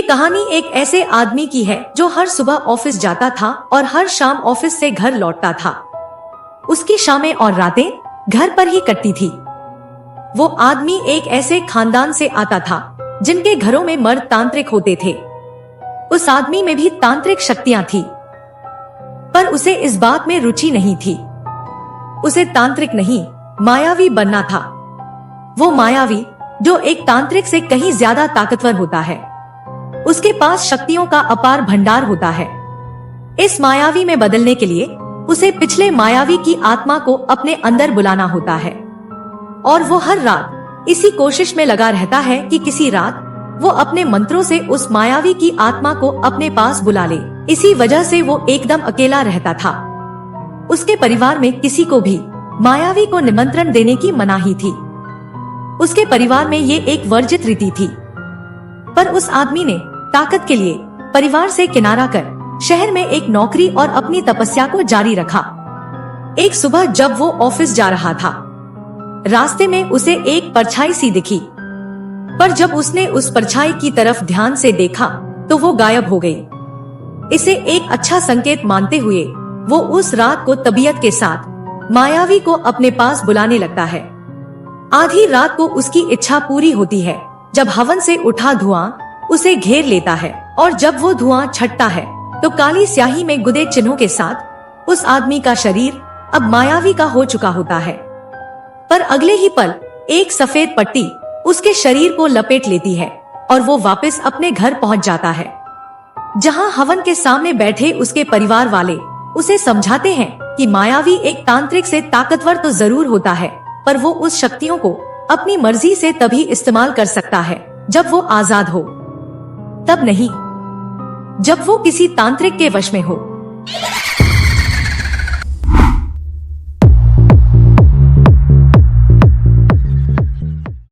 कहानी एक ऐसे आदमी की है जो हर सुबह ऑफिस जाता था और हर शाम ऑफिस से घर लौटता था। उसकी शामें और रातें घर पर ही कटती थी। वो आदमी एक ऐसे खानदान से आता था जिनके घरों में मर्द तांत्रिक होते थे। उस आदमी में भी तांत्रिक शक्तियां थी, पर उसे इस बात में रुचि नहीं थी। उसे तांत्रिक नहीं, मायावी बनना था। वो मायावी जो एक तांत्रिक से कहीं ज्यादा ताकतवर होता है। उसके पास शक्तियों का अपार भंडार होता है। इस मायावी में बदलने के लिए उसे पिछले मायावी की आत्मा को अपने अंदर बुलाना होता है, और वो हर रात इसी कोशिश में लगा रहता है कि किसी रात वो अपने मंत्रों से उस मायावी की आत्मा को अपने पास बुला ले। इसी वजह से वो एकदम अकेला रहता था। उसके परिवार में किसी को भी मायावी को निमंत्रण देने की मनाही थी। उसके परिवार में ये एक वर्जित रीति थी। पर उस आदमी ने ताकत के लिए परिवार से किनारा कर शहर में एक नौकरी और अपनी तपस्या को जारी रखा। एक सुबह जब वो ऑफिस जा रहा था, रास्ते में उसे एक परछाई सी दिखी। पर जब उसने उस परछाई की तरफ ध्यान से देखा तो वो गायब हो गई। इसे एक अच्छा संकेत मानते हुए वो उस रात को तबीयत के साथ मायावी को अपने पास बुलाने लगता है। आधी रात को उसकी इच्छा पूरी होती है जब हवन से उठा धुआं उसे घेर लेता है, और जब वो धुआं छटता है तो काली स्याही में गुदे चिन्हों के साथ उस आदमी का शरीर अब मायावी का हो चुका होता है। पर अगले ही पल एक सफेद पट्टी उसके शरीर को लपेट लेती है और वो वापस अपने घर पहुंच जाता है, जहां हवन के सामने बैठे उसके परिवार वाले उसे समझाते हैं कि मायावी एक तांत्रिक से ताकतवर तो जरूर होता है, पर वो उस शक्तियों को अपनी मर्जी से तभी इस्तेमाल कर सकता है जब वो आजाद हो, तब नहीं जब वो किसी तांत्रिक के वश में हो।